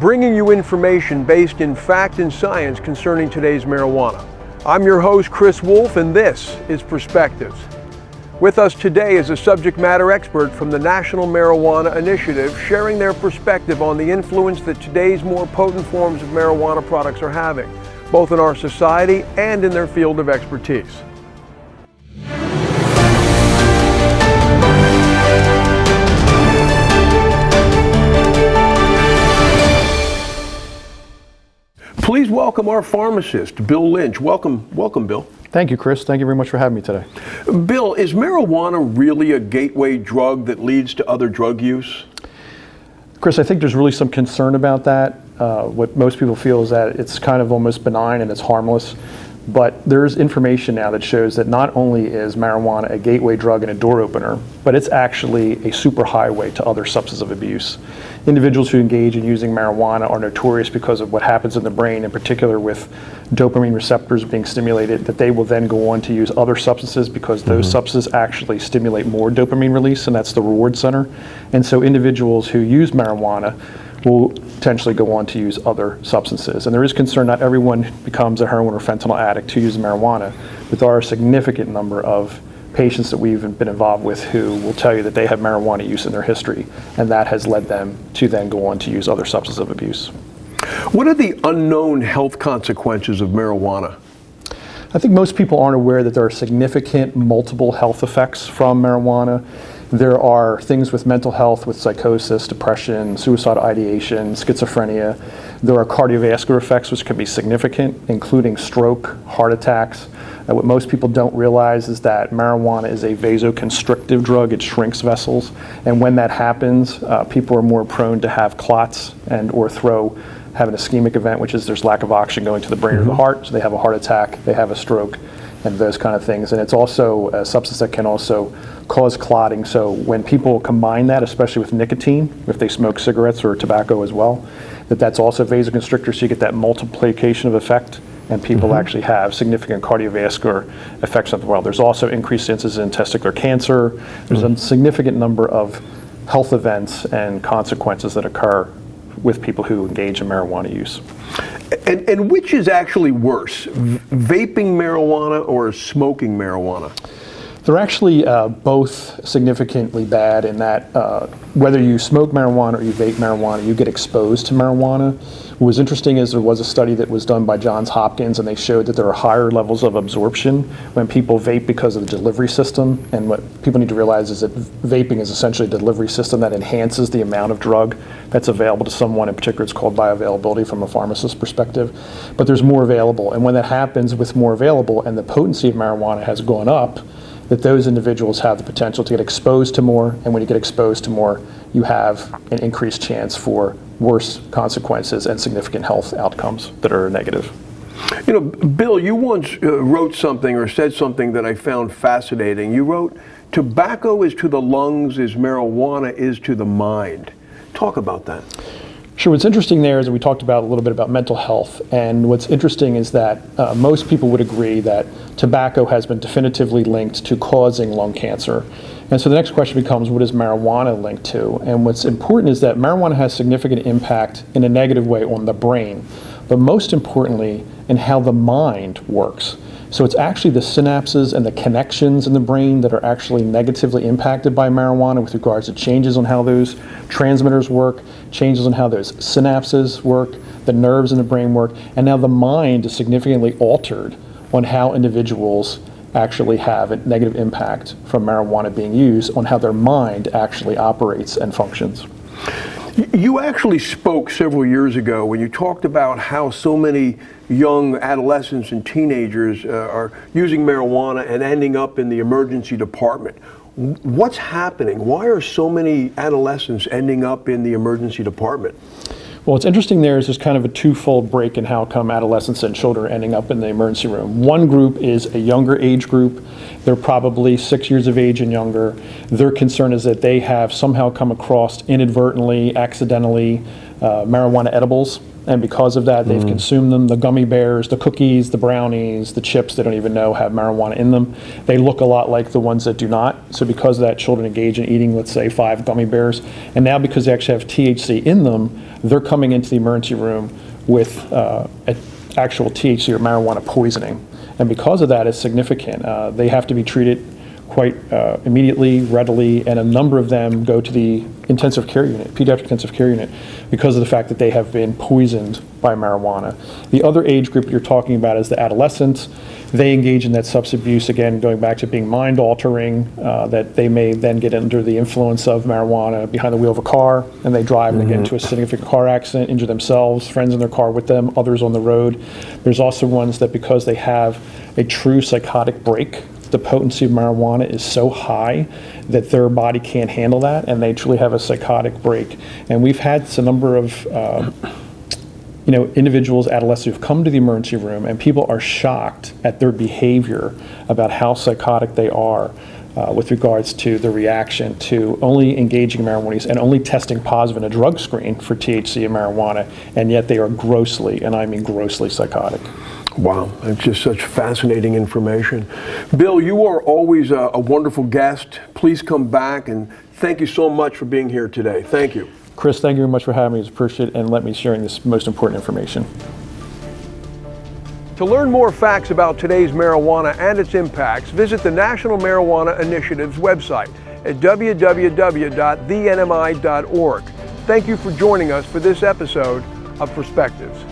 bringing you information based in fact and science concerning today's marijuana. I'm your host, Chris Wolf, and this is Perspectives. With us today is a subject matter expert from the National Marijuana Initiative, sharing their perspective on the influence that today's more potent forms of marijuana products are having, both in our society and in their field of expertise. Please welcome our pharmacist, Bill Lynch. Welcome, Bill. Thank you, Chris. Thank you very much for having me today. Bill, is marijuana really a gateway drug that leads to other drug use? Chris, I think there's really some concern about that. What most people feel is that it's kind of almost benign and it's harmless. But there's information now that shows that not only is marijuana a gateway drug and a door opener, but it's actually a superhighway to other substance of abuse. Individuals who engage in using marijuana are notorious because of what happens in the brain, in particular with dopamine receptors being stimulated, that they will then go on to use other substances because those substances actually stimulate more dopamine release, and that's the reward center. And so individuals who use marijuana will potentially go on to use other substances. And there is concern not everyone becomes a heroin or fentanyl addict who uses marijuana, but there are a significant number of patients that we've been involved with who will tell you that they have marijuana use in their history, and that has led them to then go on to use other substances of abuse. What are the unknown health consequences of marijuana? I think most people aren't aware that there are significant multiple health effects from marijuana. There are things with mental health, with psychosis, depression, suicidal ideation, schizophrenia. There are cardiovascular effects which can be significant, including stroke, heart attacks. What most people don't realize is that marijuana is a vasoconstrictive drug. It shrinks vessels. And when that happens, people are more prone to have clots and or have an ischemic event, which is there's lack of oxygen going to the brain or the heart. So they have a heart attack, they have a stroke, and those kind of things. And it's also a substance that can also cause clotting. So when people combine that, especially with nicotine, if they smoke cigarettes or tobacco as well, that's also vasoconstrictor, so you get that multiplication of effect, and people actually have significant cardiovascular effects as well. There's also increased incidence in testicular cancer. There's a significant number of health events and consequences that occur with people who engage in marijuana use. And which is actually worse, vaping marijuana or smoking marijuana? They're actually both significantly bad in that whether you smoke marijuana or you vape marijuana, you get exposed to marijuana. What was interesting is there was a study that was done by Johns Hopkins, and they showed that there are higher levels of absorption when people vape because of the delivery system. And what people need to realize is that vaping is essentially a delivery system that enhances the amount of drug that's available to someone. In particular, it's called bioavailability from a pharmacist's perspective. But there's more available. And when that happens with more available and the potency of marijuana has gone up, that those individuals have the potential to get exposed to more, and when you get exposed to more, you have an increased chance for worse consequences and significant health outcomes that are negative. You know, Bill, you once wrote something or said something that I found fascinating. You wrote, "Tobacco is to the lungs as marijuana is to the mind." Talk about that. Sure. What's interesting there is that we talked about a little bit about mental health, and what's interesting is that most people would agree that tobacco has been definitively linked to causing lung cancer. And so the next question becomes, what is marijuana linked to? And what's important is that marijuana has significant impact in a negative way on the brain, but most importantly in how the mind works. So it's actually the synapses and the connections in the brain that are actually negatively impacted by marijuana with regards to changes on how those transmitters work, changes on how those synapses work, the nerves in the brain work, and now the mind is significantly altered on how individuals actually have a negative impact from marijuana being used on how their mind actually operates and functions. You actually spoke several years ago when you talked about how so many young adolescents and teenagers are using marijuana and ending up in the emergency department. What's happening? Why are so many adolescents ending up in the emergency department? Well, what's interesting there is there's kind of a twofold break in how come adolescents and children are ending up in the emergency room. One group is a younger age group. They're probably 6 years of age and younger. Their concern is that they have somehow come across inadvertently, accidentally, marijuana edibles. And because of that, they've consumed them. The gummy bears, the cookies, the brownies, the chips they don't even know have marijuana in them. They look a lot like the ones that do not. So because of that, children engage in eating, let's say, 5 gummy bears. And now because they actually have THC in them, they're coming into the emergency room with actual THC or marijuana poisoning. And because of that, it's significant. They have to be treated quite immediately, readily, and a number of them go to the intensive care unit, pediatric intensive care unit, because of the fact that they have been poisoned by marijuana. The other age group you're talking about is the adolescents. They engage in that substance abuse, again, going back to being mind altering, that they may then get under the influence of marijuana behind the wheel of a car, and they drive and they get into a significant car accident, injure themselves, friends in their car with them, others on the road. There's also ones that because they have a true psychotic break, the potency of marijuana is so high that their body can't handle that, and they truly have a psychotic break. And we've had a number of individuals, adolescents, who've come to the emergency room, and people are shocked at their behavior about how psychotic they are with regards to the reaction to only engaging in marijuana use and only testing positive in a drug screen for THC and marijuana, and yet they are grossly, and I mean grossly, psychotic. Wow, it's just such fascinating information. Bill, you are always a wonderful guest. Please come back, and thank you so much for being here today. Thank you. Chris, thank you very much for having me. It's appreciated, and let me sharing this most important information. To learn more facts about today's marijuana and its impacts, visit the National Marijuana Initiative's website at www.thenmi.org. Thank you for joining us for this episode of Perspectives.